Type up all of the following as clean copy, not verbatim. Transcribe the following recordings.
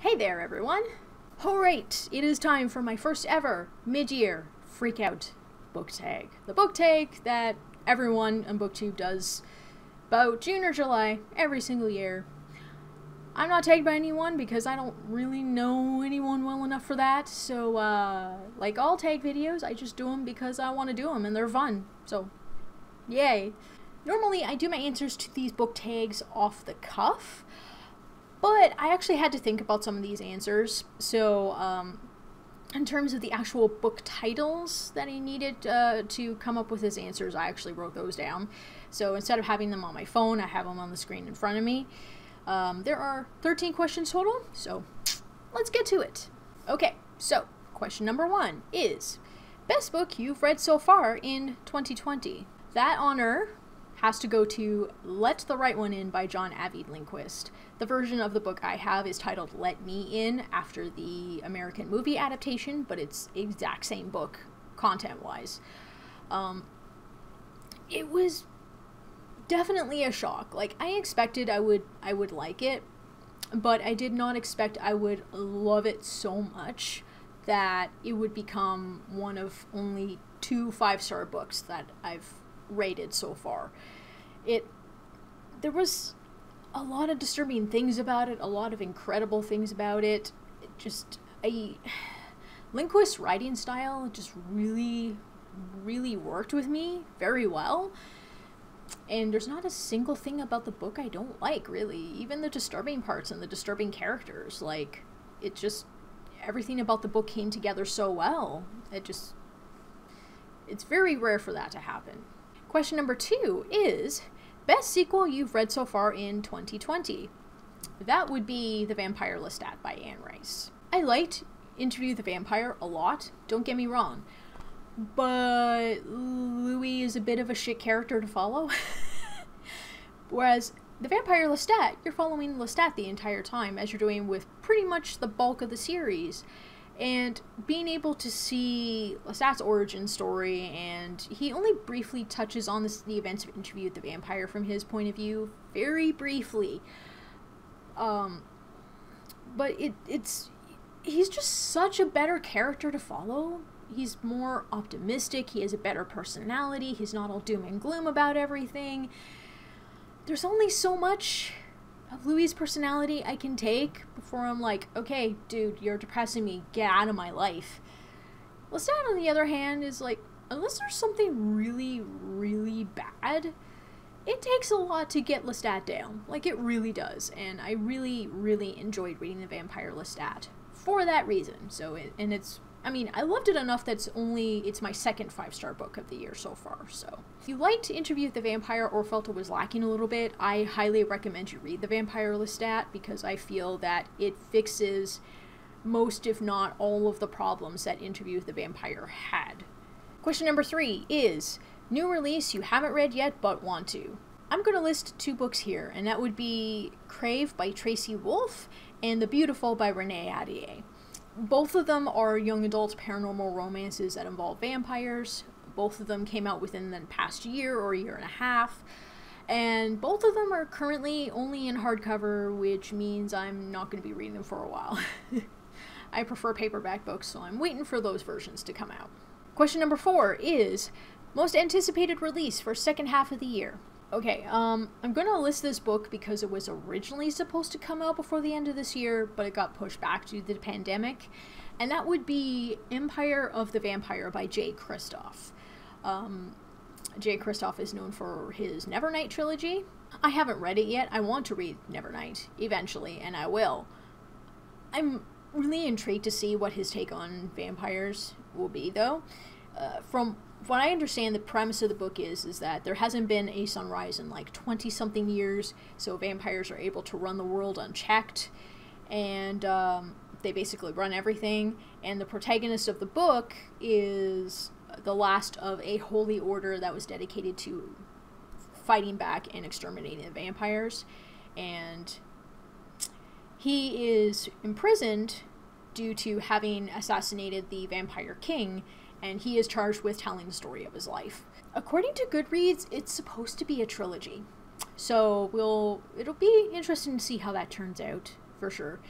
Hey there, everyone! Alright, it is time for my first ever mid-year Freakout book tag. The book tag that everyone on BookTube does about June or July every single year. I'm not tagged by anyone because I don't really know anyone well enough for that, so like all tag videos, I just do them because I want to do them and they're fun, so yay. Normally I do my answers to these book tags off the cuff, but I actually had to think about some of these answers, so in terms of the actual book titles that I needed to come up with his answers, I actually wrote those down. So instead of having them on my phone, I have them on the screen in front of me. There are 13 questions total, so let's get to it. Okay, so question number 1 is, best book you've read so far in 2020? That honor has to go to Let the Right One In by John Avid Lindquist. The version of the book I have is titled Let Me In, after the American movie adaptation, but it's the exact same book, content-wise. It was definitely a shock. Like, I expected I would like it, but I did not expect I would love it so much that it would become one of only 2 5-star books that I've rated so far. There was a lot of disturbing things about it, a lot of incredible things about it. Lindquist's writing style just really worked with me very well. And there's not a single thing about the book I don't like, really. Even the disturbing parts and the disturbing characters. Like, everything about the book came together so well. It's very rare for that to happen. Question number 2 is, best sequel you've read so far in 2020? That would be The Vampire Lestat by Anne Rice. I liked Interview with the Vampire a lot, don't get me wrong, but Louis is a bit of a shit character to follow. Whereas The Vampire Lestat, you're following Lestat the entire time, as you're doing with pretty much the bulk of the series. And being able to see Lestat's origin story, and he only briefly touches on the events of Interview with the Vampire from his point of view, very briefly. But he's just such a better character to follow. He's more optimistic, he has a better personality, he's not all doom and gloom about everything. There's only so much of Louis' personality I can take before I'm like, okay, dude, you're depressing me, get out of my life. Lestat, on the other hand, is like, unless there's something really bad, it takes a lot to get Lestat down. Like, it really does, and I really enjoyed reading The Vampire Lestat for that reason. So, I loved it enough that it's my second 5-star book of the year so far, so. If you liked Interview with the Vampire or felt it was lacking a little bit, I highly recommend you read The Vampire Lestat, because I feel that it fixes most, if not all, of the problems that Interview with the Vampire had. Question number 3 is, new release you haven't read yet but want to. I'm going to list 2 books here, and that would be Crave by Tracy Wolff and The Beautiful by Renee Ahdieh. Both of them are young adult paranormal romances that involve vampires. Both of them came out within the past year or year and a half. And both of them are currently only in hardcover, which means I'm not going to be reading them for a while. I prefer paperback books, so I'm waiting for those versions to come out. Question number 4 is, most anticipated release for second half of the year. Okay, I'm going to list this book because it was originally supposed to come out before the end of this year, but it got pushed back due to the pandemic, and that would be Empire of the Vampire by Jay Kristoff. Jay Kristoff is known for his Nevernight trilogy. I haven't read it yet. I want to read Nevernight eventually, and I will. I'm really intrigued to see what his take on vampires will be, though. From what I understand, the premise of the book is that there hasn't been a sunrise in like 20-something years, so vampires are able to run the world unchecked, and they basically run everything, and the protagonist of the book is the last of a holy order that was dedicated to fighting back and exterminating the vampires, and he is imprisoned due to having assassinated the vampire king, and he is charged with telling the story of his life. According to Goodreads, it's supposed to be a trilogy, so it'll be interesting to see how that turns out, for sure.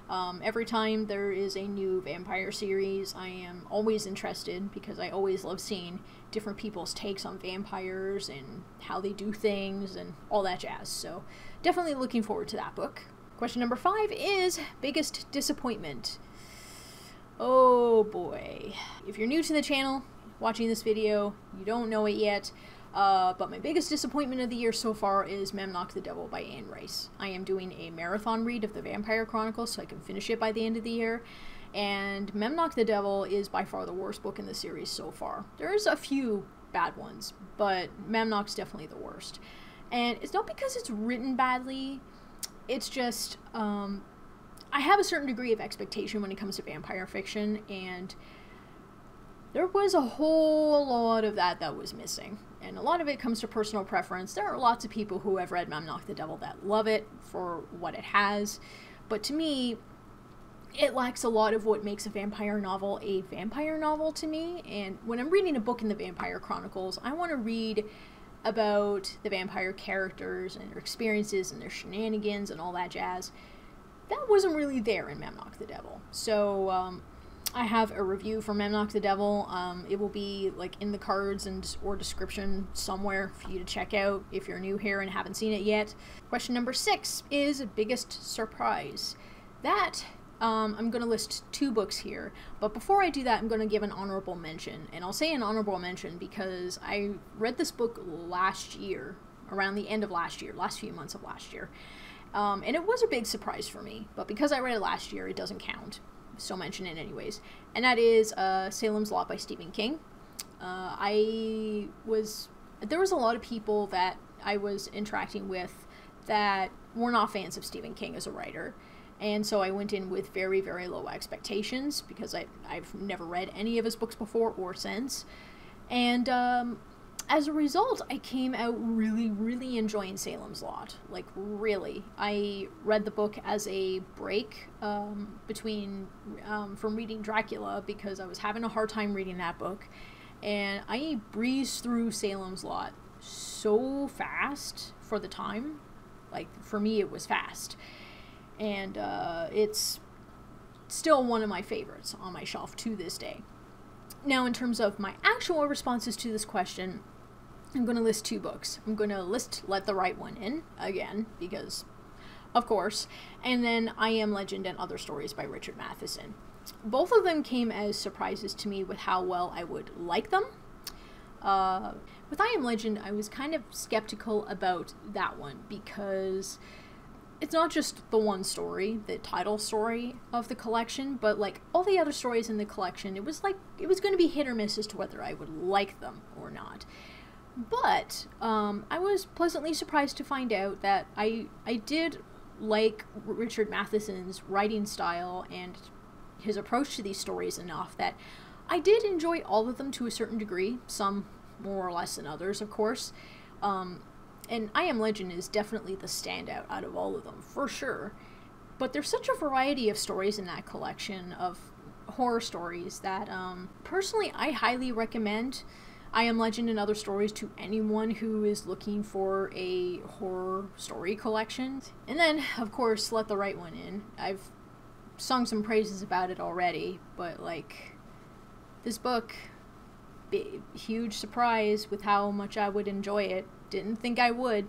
Every time there is a new vampire series, I am always interested because I always love seeing different people's takes on vampires and how they do things and all that jazz. So definitely looking forward to that book. Question number 5 is biggest disappointment. Oh boy. If you're new to the channel, watching this video, you don't know it yet, but my biggest disappointment of the year so far is Memnoch the Devil by Anne Rice. I am doing a marathon read of the Vampire Chronicles so I can finish it by the end of the year, and Memnoch the Devil is by far the worst book in the series so far. There's a few bad ones, but Memnoch's definitely the worst. And it's not because it's written badly, it's just, I have a certain degree of expectation when it comes to vampire fiction, and there was a whole lot of that was missing. And a lot of it comes to personal preference. There are lots of people who have read Memnoch the Devil that love it for what it has. But to me, it lacks a lot of what makes a vampire novel to me. And when I'm reading a book in the Vampire Chronicles, I want to read about the vampire characters and their experiences and their shenanigans and all that jazz. That wasn't really there in Memnoch the Devil. So, I have a review for Memnoch the Devil. It will be like in the cards or description somewhere for you to check out if you're new here and haven't seen it yet. Question number 6 is biggest surprise. That, I'm going to list 2 books here, but before I do that, I'm going to give an honorable mention. And I'll say an honorable mention because I read this book last year, around the end of last year, last few months of last year. And it was a big surprise for me, but because I read it last year, it doesn't count. Still mention it anyways, and that is Salem's Lot by Stephen King. There was a lot of people that I was interacting with that were not fans of Stephen King as a writer, and so I went in with very, very low expectations because I've never read any of his books before or since, and as a result, I came out really, really enjoying Salem's Lot. Like, really. I read the book as a break from reading Dracula because I was having a hard time reading that book. And I breezed through Salem's Lot so fast for the time. Like, for me, it was fast. And it's still one of my favorites on my shelf to this day. Now, in terms of my actual responses to this question, I'm going to list 2 books. I'm going to list Let the Right One In, again, because, of course, and then I Am Legend and Other Stories by Richard Matheson. Both of them came as surprises to me with how well I would like them. With I Am Legend, I was kind of skeptical about that one because it's not just the one story, the title story of the collection, but like all the other stories in the collection, it was going to be hit or miss as to whether I would like them or not. But I was pleasantly surprised to find out that I did like Richard Matheson's writing style and his approach to these stories enough that I did enjoy all of them to a certain degree, some more or less than others, of course. And I Am Legend is definitely the standout out of all of them, for sure. But there's such a variety of stories in that collection of horror stories that, personally, I highly recommend I Am Legend and Other Stories to anyone who is looking for a horror story collection. And then, of course, Let the Right One In. I've sung some praises about it already, but, like, this book, huge surprise with how much I would enjoy it. Didn't think I would,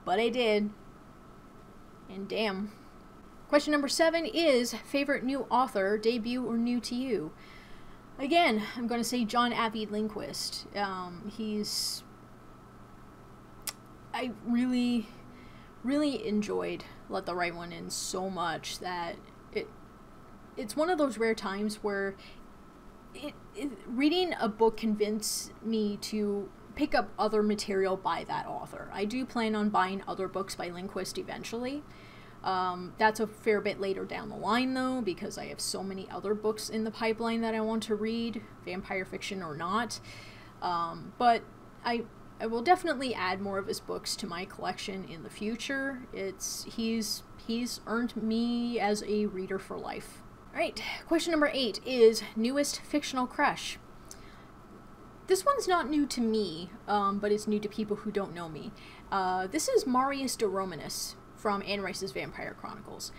but I did. And damn. Question number 7 is favorite new author, debut or new to you? Again, I'm going to say John Avid Lindquist. I really, really enjoyed Let the Right One In so much that it's one of those rare times where reading a book convinced me to pick up other material by that author. I do plan on buying other books by Lindquist eventually. That's a fair bit later down the line, though, because I have so many other books in the pipeline that I want to read, vampire fiction or not. But I will definitely add more of his books to my collection in the future. He's earned me as a reader for life. Alright, question number 8 is newest fictional crush. This one's not new to me, but it's new to people who don't know me. This is Marius de Romanis from Anne Rice's Vampire Chronicles.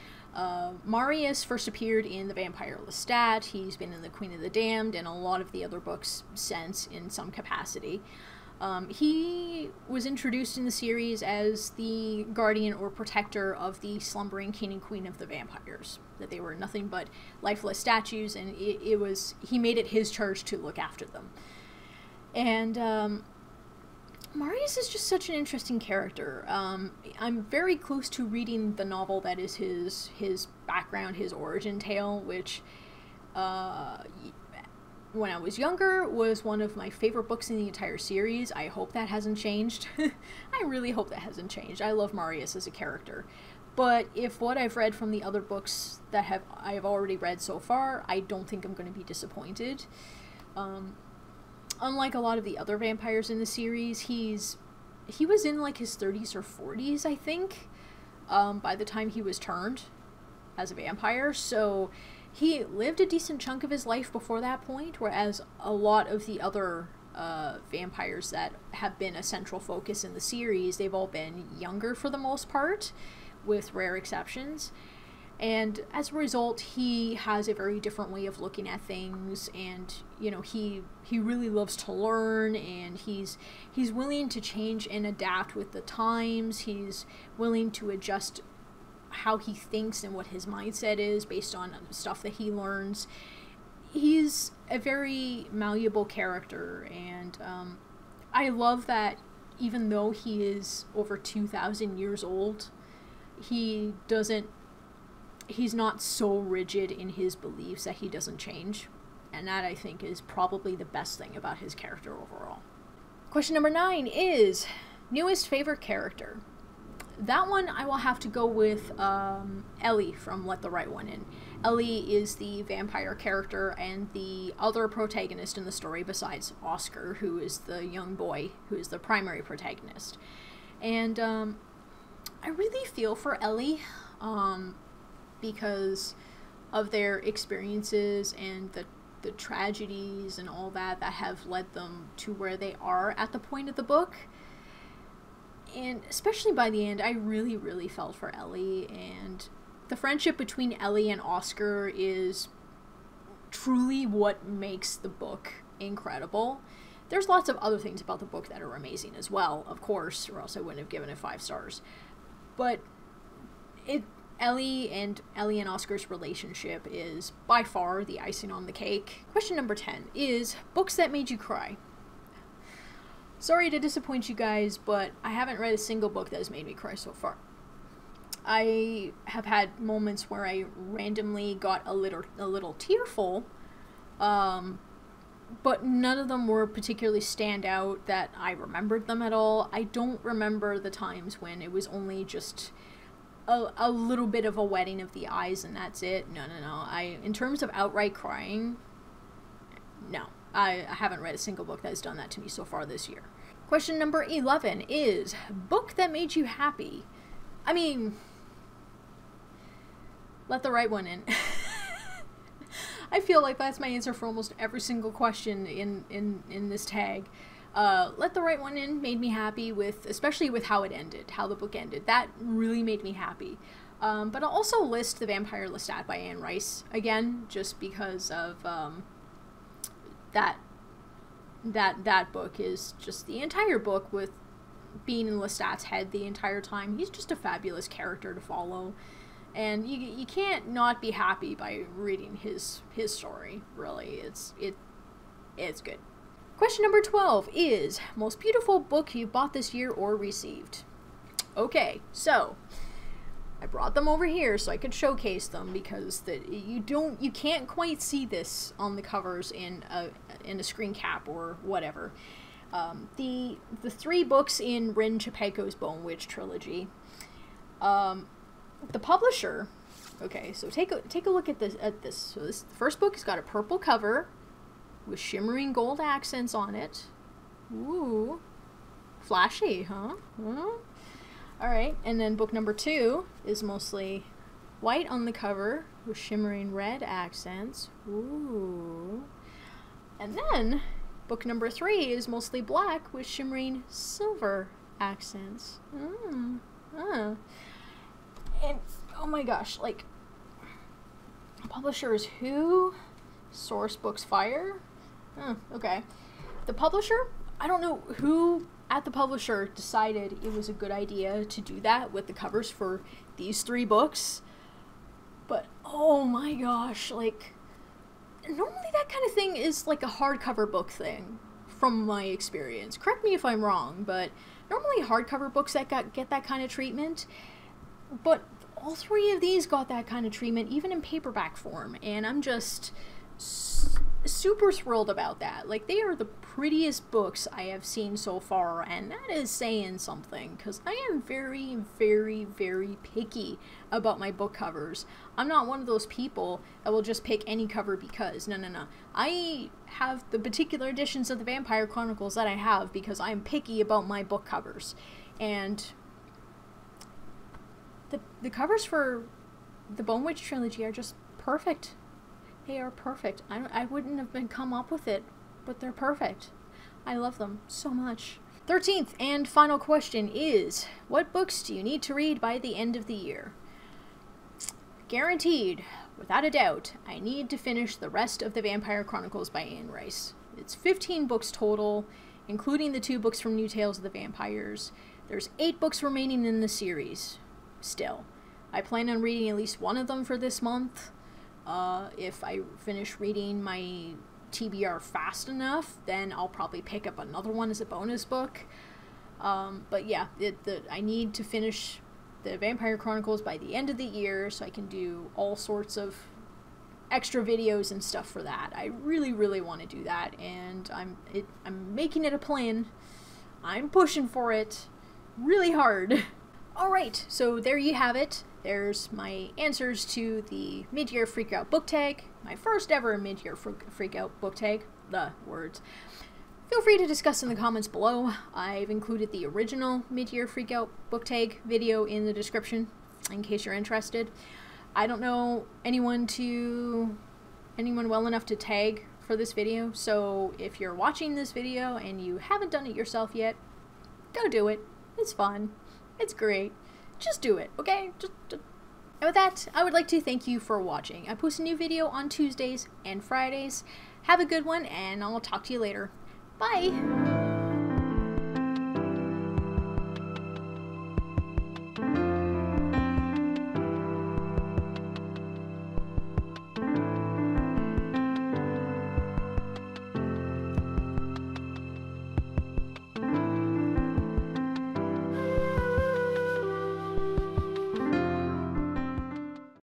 Marius first appeared in The Vampire Lestat. He's been in The Queen of the Damned and a lot of the other books since in some capacity. He was introduced in the series as the guardian or protector of the slumbering king and queen of the vampires. That they were nothing but lifeless statues, and he made it his charge to look after them. And Marius is just such an interesting character. I'm very close to reading the novel that is his background, his origin tale, which when I was younger was one of my favorite books in the entire series. I hope that hasn't changed. I really hope that hasn't changed. I love Marius as a character. But if what I've read from the other books that I have already read so far, I don't think I'm going to be disappointed. Unlike a lot of the other vampires in the series, he was in like his 30s or 40s, I think, by the time he was turned as a vampire. So he lived a decent chunk of his life before that point, whereas a lot of the other vampires that have been a central focus in the series, they've all been younger for the most part, with rare exceptions. And as a result, he has a very different way of looking at things, and, you know, he really loves to learn, and he's willing to change and adapt with the times. He's willing to adjust how he thinks and what his mindset is based on stuff that he learns. He's a very malleable character, and I love that even though he is over 2,000 years old, he's not so rigid in his beliefs that he doesn't change. And that, I think, is probably the best thing about his character overall. Question number 9 is newest favorite character. That one I will have to go with Ellie from Let the Right One In. Ellie is the vampire character and the other protagonist in the story besides Oscar, who is the young boy who is the primary protagonist. And I really feel for Ellie, because of their experiences and the tragedies and all that have led them to where they are at the point of the book. And especially by the end, I really, really felt for Ellie, and the friendship between Ellie and Oscar is truly what makes the book incredible. There's lots of other things about the book that are amazing as well, of course, or else I wouldn't have given it 5 stars. But Ellie and Oscar's relationship is by far the icing on the cake. Question number 10 is books that made you cry. Sorry to disappoint you guys, but I haven't read a single book that has made me cry so far. I have had moments where I randomly got a little tearful, but none of them were particularly stand out that I remembered them at all. I don't remember the times when it was only just a little bit of a wetting of the eyes and that's it. No. In terms of outright crying, no. I haven't read a single book that has done that to me so far this year. Question number 11 is book that made you happy. I mean, Let the Right One In. I feel like that's my answer for almost every single question in this tag. Let the Right One In made me happy, especially with how it ended, how the book ended. That really made me happy. But I'll also list The Vampire Lestat by Anne Rice again, just because of that book is just the entire book with being in Lestat's head the entire time. He's just a fabulous character to follow, and you can't not be happy by reading his story. Really, it's good. Question number 12 is most beautiful book you bought this year or received. Okay, so I brought them over here so I could showcase them, because you can't quite see this on the covers in a screen cap or whatever. The 3 books in Rin Chipeko's Bone Witch trilogy. The publisher. Okay, so take a look at this. So this first book has got a purple cover with shimmering gold accents on it. Ooh, flashy, huh? Alright, and then book number 2 is mostly white on the cover with shimmering red accents. Ooh. And then book number 3 is mostly black with shimmering silver accents. And oh my gosh, like, Publisher is who? Source Books Fire? Okay. The publisher? I don't know who at the publisher decided it was a good idea to do that with the covers for these 3 books. But, oh my gosh, like, normally that kind of thing is like a hardcover book thing, from my experience. Correct me if I'm wrong, but normally hardcover books that get that kind of treatment. But all 3 of these got that kind of treatment, even in paperback form, and I'm just super thrilled about that. Like, they are the prettiest books I have seen so far, and that is saying something, because I am very, very, very picky about my book covers. I'm not one of those people that will just pick any cover because, no. I have the particular editions of the Vampire Chronicles that I have because I'm picky about my book covers. And the covers for the Bone Witch trilogy are just perfect. They are perfect. I wouldn't have been come up with it, but they're perfect. I love them so much. 13th and final question is, what books do you need to read by the end of the year? Guaranteed, without a doubt, I need to finish the rest of the Vampire Chronicles by Anne Rice. It's 15 books total, including the 2 books from New Tales of the Vampires. There's 8 books remaining in the series, still. I plan on reading at least one of them for this month. If I finish reading my TBR fast enough, then I'll probably pick up another one as a bonus book. But yeah, I need to finish the Vampire Chronicles by the end of the year so I can do all sorts of extra videos and stuff for that. I really, really want to do that, and I'm making it a plan. I'm pushing for it really hard. Alright, so there you have it. There's my answers to the mid-year Freakout book tag, my first ever mid-year Freakout book tag, the words. Feel free to discuss in the comments below. I've included the original mid-year Freakout book tag video in the description, in case you're interested. I don't know anyone well enough to tag for this video, so if you're watching this video and you haven't done it yourself yet, go do it. It's fun. It's great. Just do it, okay? Just. And with that, I would like to thank you for watching. I post a new video on Tuesdays and Fridays. Have a good one, and I'll talk to you later. Bye!